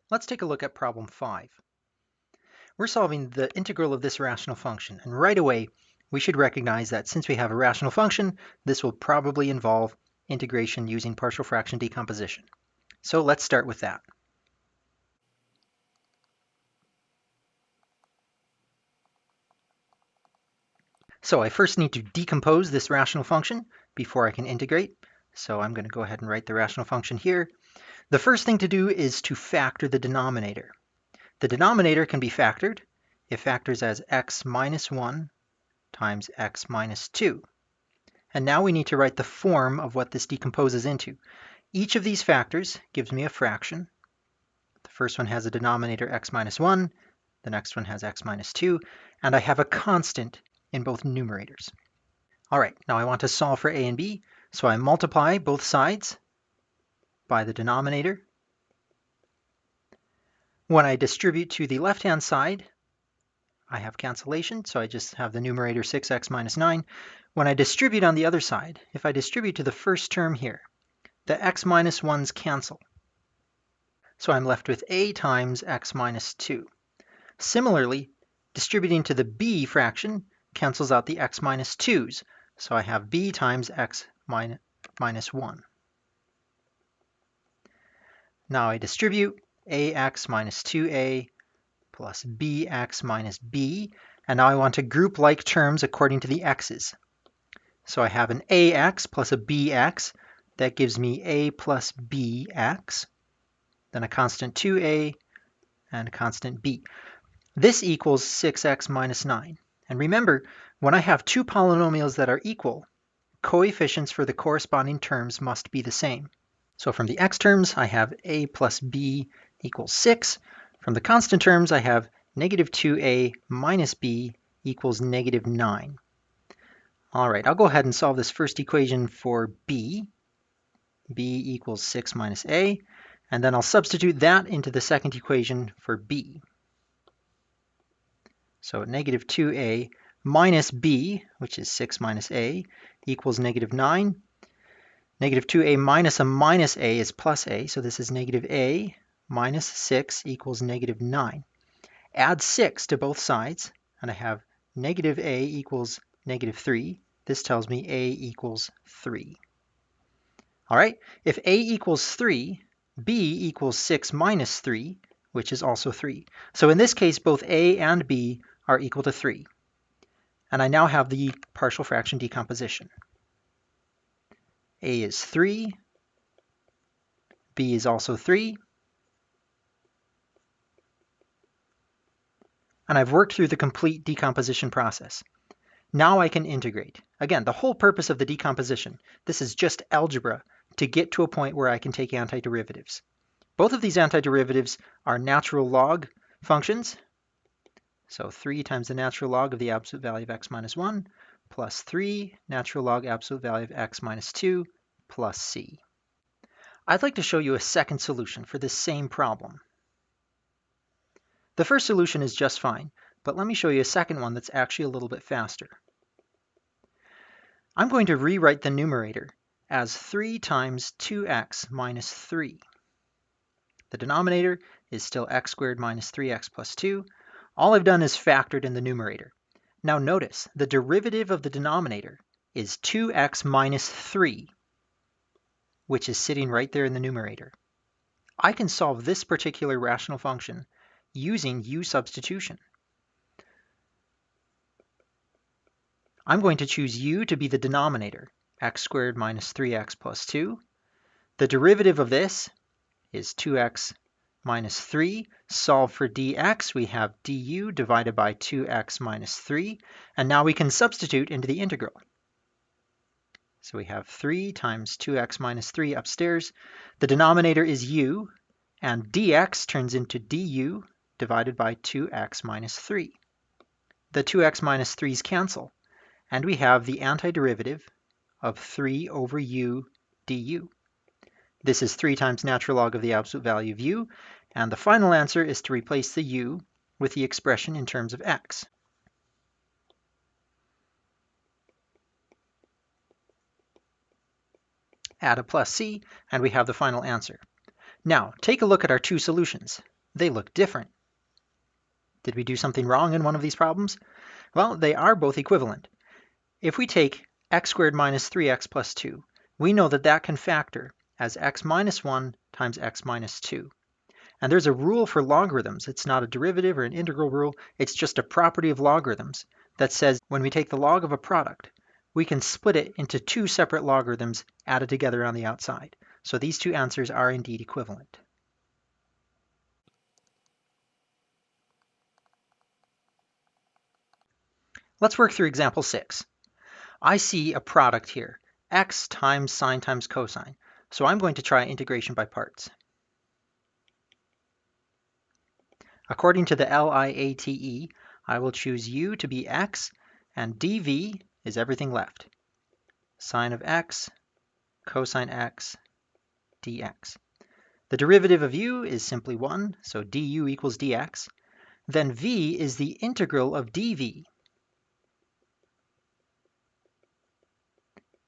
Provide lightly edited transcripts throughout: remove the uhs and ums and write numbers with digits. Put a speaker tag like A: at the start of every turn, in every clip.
A: Let's take a look at problem 5. We're solving the integral of this rational function, and right away we should recognize that since we have a rational function, this will probably involve integration using partial fraction decomposition. So let's start with that. So I first need to decompose this rational function before I can integrate. So I'm going to go ahead and write the rational function here. The first thing to do is to factor the denominator. The denominator can be factored. It factors as x minus 1 times x minus 2. And now we need to write the form of what this decomposes into. Each of these factors gives me a fraction. The first one has a denominator x minus 1, the next one has x minus 2, and I have a constant in both numerators. All right, now I want to solve for a and b, so I multiply both sides by the denominator. When I distribute to the left-hand side, I have cancellation, so I just have the numerator 6x minus 9. When I distribute on the other side, if I distribute to the first term here, the x minus 1's cancel. So I'm left with a times x minus 2. Similarly, distributing to the b fraction cancels out the x minus 2's, so I have b times x minus 1. Now I distribute ax minus 2a plus bx minus b, and now I want to group like terms according to the x's. So I have an ax plus a bx, that gives me a plus bx, then a constant 2a and a constant b. This equals 6x minus 9. And remember, when I have two polynomials that are equal, coefficients for the corresponding terms must be the same. So from the x terms, I have a plus b equals 6. From the constant terms, I have negative 2a minus b equals negative 9. All right, I'll go ahead and solve this first equation for b. b equals 6 minus a. And then I'll substitute that into the second equation for b. So negative 2a minus b, which is 6 minus a, equals negative 9. Negative 2a minus a is plus a, so this is negative a minus 6 equals negative 9. Add 6 to both sides, and I have negative a equals negative 3. This tells me a equals 3. All right, if a equals 3, b equals 6 minus 3, which is also 3. So in this case, both a and b are equal to 3. And I now have the partial fraction decomposition. A is 3, b is also 3, and I've worked through the complete decomposition process. Now I can integrate. Again, the whole purpose of the decomposition, this is just algebra to get to a point where I can take antiderivatives. Both of these antiderivatives are natural log functions. So 3 times the natural log of the absolute value of x minus 1 plus 3 natural log absolute value of x minus 2 plus c. I'd like to show you a second solution for this same problem. The first solution is just fine, but let me show you a second one that's actually a little bit faster. I'm going to rewrite the numerator as 3 times 2x minus 3. The denominator is still x squared minus 3x plus 2. All I've done is factored in the numerator. Now notice, the derivative of the denominator is 2x minus 3, which is sitting right there in the numerator. I can solve this particular rational function using u substitution. I'm going to choose u to be the denominator, x squared minus 3x plus 2. The derivative of this is 2x minus 3. Solve for dx, we have du divided by 2x minus 3. And now we can substitute into the integral. So we have 3 times 2x minus 3 upstairs. The denominator is u, and dx turns into du divided by 2x minus 3. The 2x minus 3's cancel, and we have the antiderivative of 3 over u du. This is 3 times natural log of the absolute value of u, and the final answer is to replace the u with the expression in terms of x. Add a plus c, and we have the final answer. Now, take a look at our two solutions. they look different. Did we do something wrong in one of these problems? Well, they are both equivalent. If we take x squared minus 3x plus 2, we know that that can factor as x minus 1 times x minus 2. And there's a rule for logarithms. It's not a derivative or an integral rule. It's just a property of logarithms that says when we take the log of a product, we can split it into two separate logarithms added together on the outside. So these two answers are indeed equivalent. Let's work through example 6. I see a product here, x times sine times cosine. So I'm going to try integration by parts. According to the LIATE, I will choose u to be x, and dv is everything left. Sine of x, cosine x, dx. The derivative of u is simply 1, so du equals dx. Then v is the integral of dv.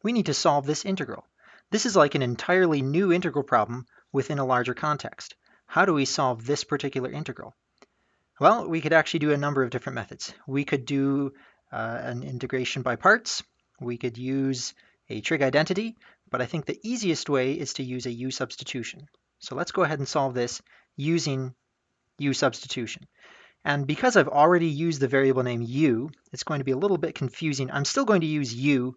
A: We need to solve this integral. This is like an entirely new integral problem within a larger context. How do we solve this particular integral? Well, we could actually do a number of different methods. We could do an integration by parts. We could use a trig identity, but I think the easiest way is to use a u substitution. So let's go ahead and solve this using u substitution. And because I've already used the variable name u, it's going to be a little bit confusing. I'm still going to use u,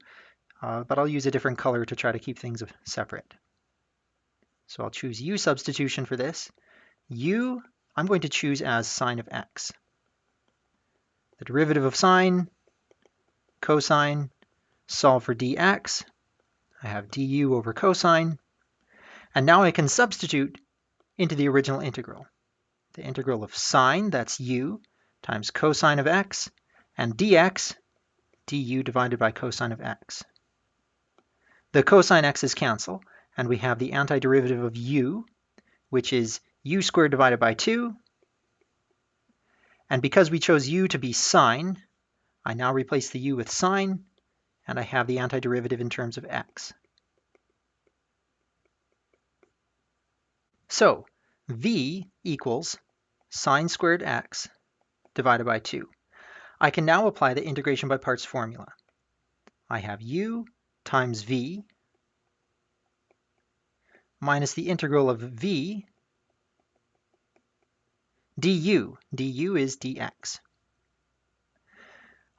A: but I'll use a different color to try to keep things separate. So I'll choose u substitution for this. U I'm going to choose as sine of x. The derivative of sine, cosine, solve for dx. I have du over cosine. And now I can substitute into the original integral. The integral of sine, that's u, times cosine of x, and dx, du divided by cosine of x. The cosine x's cancel, and we have the antiderivative of u, which is u squared divided by 2. And because we chose u to be sine, I now replace the u with sine, and I have the antiderivative in terms of x. So v equals sine squared x divided by 2. I can now apply the integration by parts formula. I have u times v minus the integral of v du. Du is dx.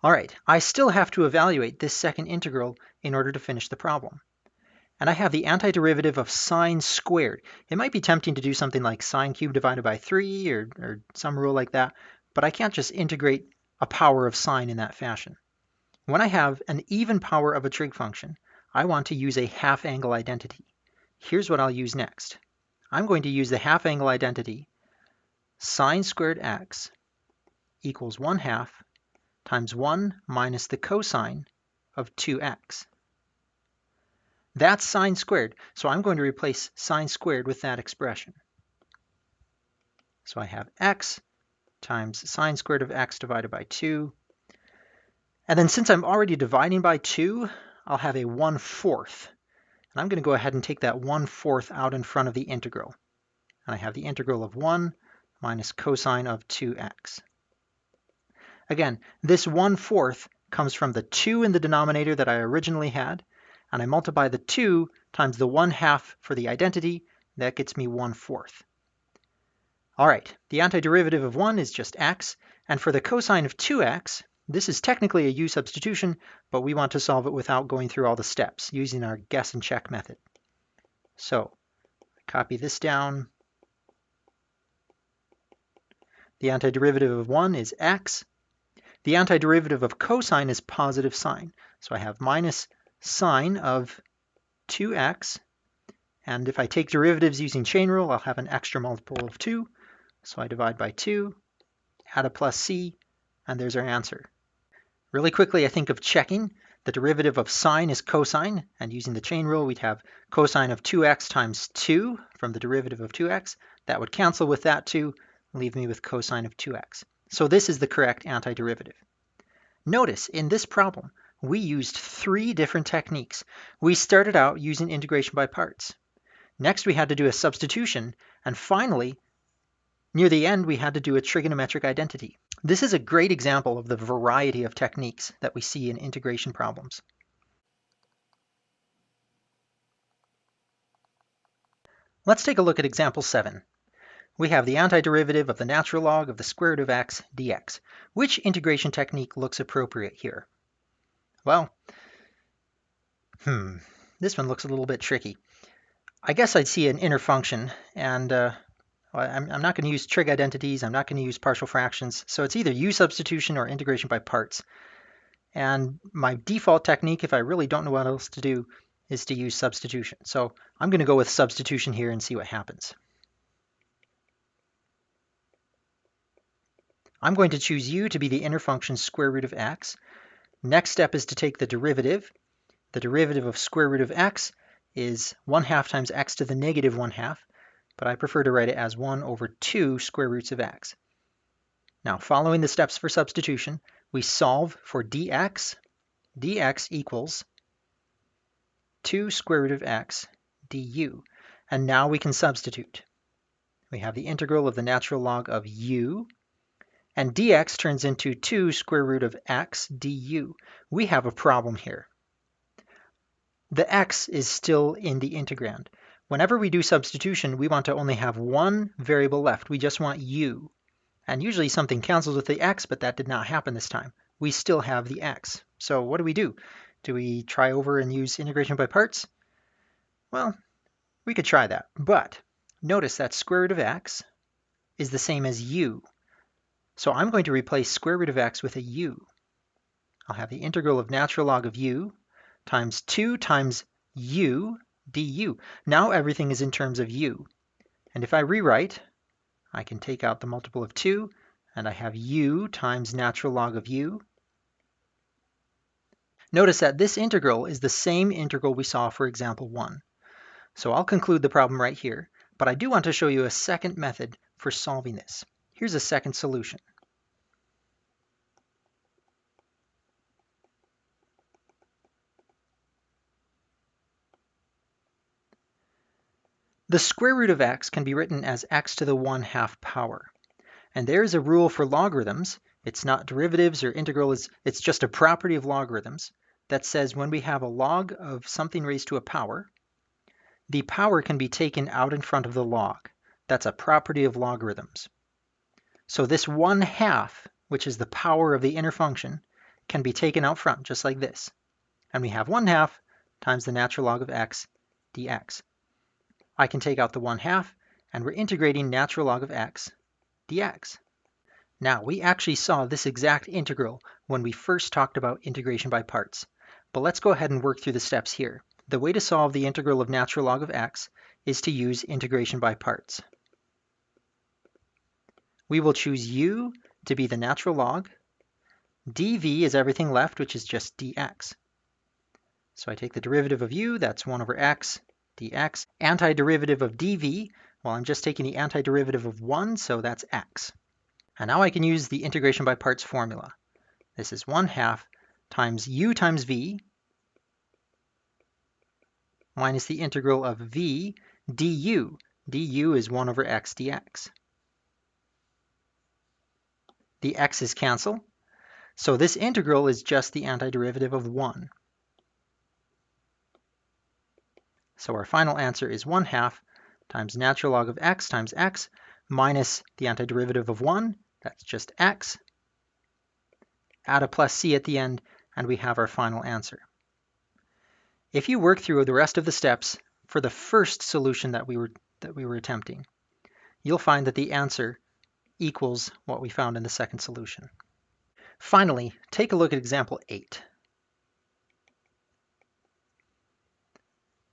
A: All right, I still have to evaluate this second integral in order to finish the problem. And I have the antiderivative of sine squared. It might be tempting to do something like sine cubed divided by 3 or some rule like that, but I can't just integrate a power of sine in that fashion. When I have an even power of a trig function, I want to use a half angle identity. Here's what I'll use next. I'm going to use the half angle identity sine squared x equals 1/2 times 1 minus the cosine of 2x. That's sine squared, so I'm going to replace sine squared with that expression. So I have x times sine squared of x divided by 2. And then since I'm already dividing by 2, I'll have a 1/4. And I'm going to go ahead and take that 1/4 out in front of the integral. And I have the integral of 1 minus cosine of 2x. Again, this 1/4 comes from the 2 in the denominator that I originally had, and I multiply the 2 times the 1/2 for the identity. That gets me 1/4. All right, the antiderivative of 1 is just x, and for the cosine of 2x, this is technically a u substitution, but we want to solve it without going through all the steps, using our guess and check method. So, copy this down. The antiderivative of 1 is x. The antiderivative of cosine is positive sine. So I have minus sine of 2x. And if I take derivatives using chain rule, I'll have an extra multiple of 2. So I divide by 2, add a plus c, and there's our answer. Really quickly, I think of checking. The derivative of sine is cosine, and using the chain rule, we'd have cosine of 2x times 2 from the derivative of 2x. That would cancel with that 2, leave me with cosine of 2x. So this is the correct antiderivative. Notice, in this problem, we used 3 different techniques. We started out using integration by parts. Next, we had to do a substitution, and finally, Near the end, we had to do a trigonometric identity. This is a great example of the variety of techniques that we see in integration problems. Let's take a look at example 7. We have the antiderivative of the natural log of the square root of x dx. Which integration technique looks appropriate here? Well, this one looks a little bit tricky. I guess I'd see an inner function, and I'm not going to use trig identities, I'm not going to use partial fractions, so it's either u substitution or integration by parts. And my default technique, if I really don't know what else to do, is to use substitution. So I'm going to go with substitution here and see what happens. I'm going to choose u to be the inner function square root of x. Next step is to take the derivative. The derivative of square root of x is 1/2 times x to the negative 1/2, but I prefer to write it as 1 over 2 square roots of x. Now, following the steps for substitution, we solve for dx. dx equals 2 square root of x du. And now we can substitute. We have the integral of the natural log of u, and dx turns into 2 square root of x du. We have a problem here. The x is still in the integrand. Whenever we do substitution, we want to only have one variable left. We just want u. And usually something cancels with the x, but that did not happen this time. We still have the x. So what do? Do we try over and use integration by parts? Well, we could try that. But notice that square root of x is the same as u. So I'm going to replace square root of x with a u. I'll have the integral of natural log of u times 2 times u du. Now everything is in terms of u. And if I rewrite, I can take out the multiple of 2, and I have u times natural log of u. Notice that this integral is the same integral we saw for example 1. So I'll conclude the problem right here, but I do want to show you a second method for solving this. Here's a second solution. The square root of x can be written as x to the 1/2 power. And there is a rule for logarithms. It's not derivatives or integrals, it's just a property of logarithms that says when we have a log of something raised to a power, the power can be taken out in front of the log. That's a property of logarithms. So this 1/2, which is the power of the inner function, can be taken out front, just like this. And we have 1/2 times the natural log of x dx. I can take out the 1/2, and we're integrating natural log of x dx. Now, we actually saw this exact integral when we first talked about integration by parts. But let's go ahead and work through the steps here. The way to solve the integral of natural log of x is to use integration by parts. We will choose u to be the natural log. dv is everything left, which is just dx. So I take the derivative of u, that's 1 over x dx. Antiderivative of dv, well, I'm just taking the antiderivative of 1, so that's x. And now I can use the integration by parts formula. This is 1/2 times u times v minus the integral of v du. du is 1 over x dx. The x's cancel, so this integral is just the antiderivative of 1. So our final answer is 1/2 times natural log of x times x minus the antiderivative of 1, that's just x. Add a plus c at the end, and we have our final answer. If you work through the rest of the steps for the first solution that we were attempting, you'll find that the answer equals what we found in the second solution. Finally, take a look at example 8.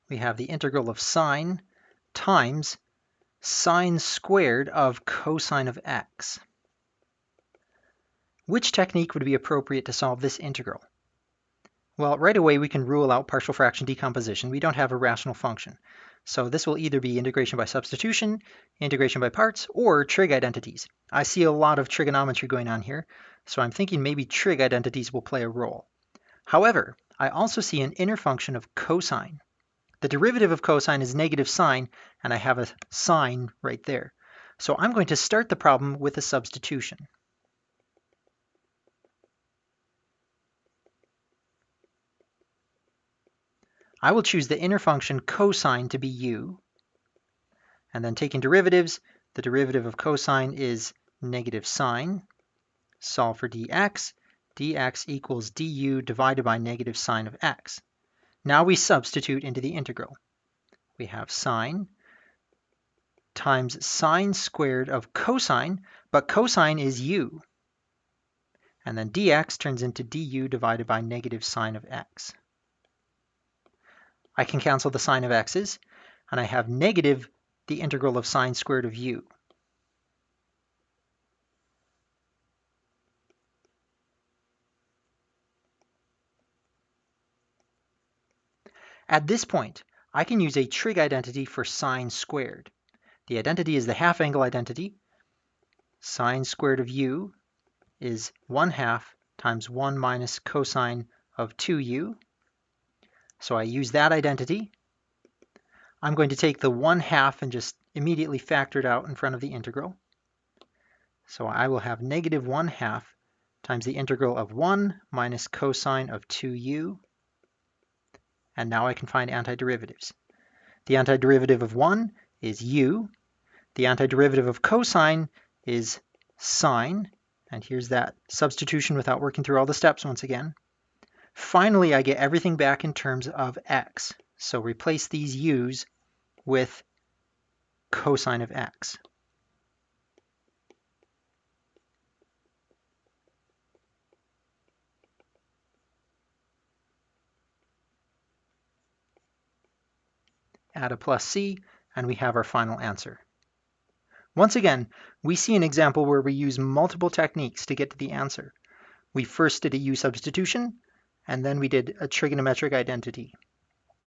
A: We have the integral of sine times sine squared of cosine of x. Which technique would be appropriate to solve this integral? Well, right away we can rule out partial fraction decomposition. We don't have a rational function. So this will either be integration by substitution, integration by parts, or trig identities. I see a lot of trigonometry going on here, so I'm thinking maybe trig identities will play a role. However, I also see an inner function of cosine. The derivative of cosine is negative sine, and I have a sine right there. So I'm going to start the problem with a substitution. I will choose the inner function cosine to be u, and then taking derivatives, the derivative of cosine is negative sine. Solve for dx. Dx equals du divided by negative sine of x. Now we substitute into the integral. We have sine times sine squared of cosine, but cosine is u. And then dx turns into du divided by negative sine of x. I can cancel the sine of x's, and I have negative the integral of sine squared of u. At this point, I can use a trig identity for sine squared. The identity is the half angle identity. Sine squared of u is 1/2 times 1 minus cosine of 2u. So I use that identity. I'm going to take the 1/2 and just immediately factor it out in front of the integral. So I will have negative 1/2 times the integral of 1 minus cosine of 2u. And now I can find antiderivatives. The antiderivative of 1 is u. The antiderivative of cosine is sine. And here's that substitution without working through all the steps once again. Finally, I get everything back in terms of x. So replace these u's with cosine of x. Add a plus c, and we have our final answer. Once again, we see an example where we use multiple techniques to get to the answer. We first did a u substitution, and then we did a trigonometric identity.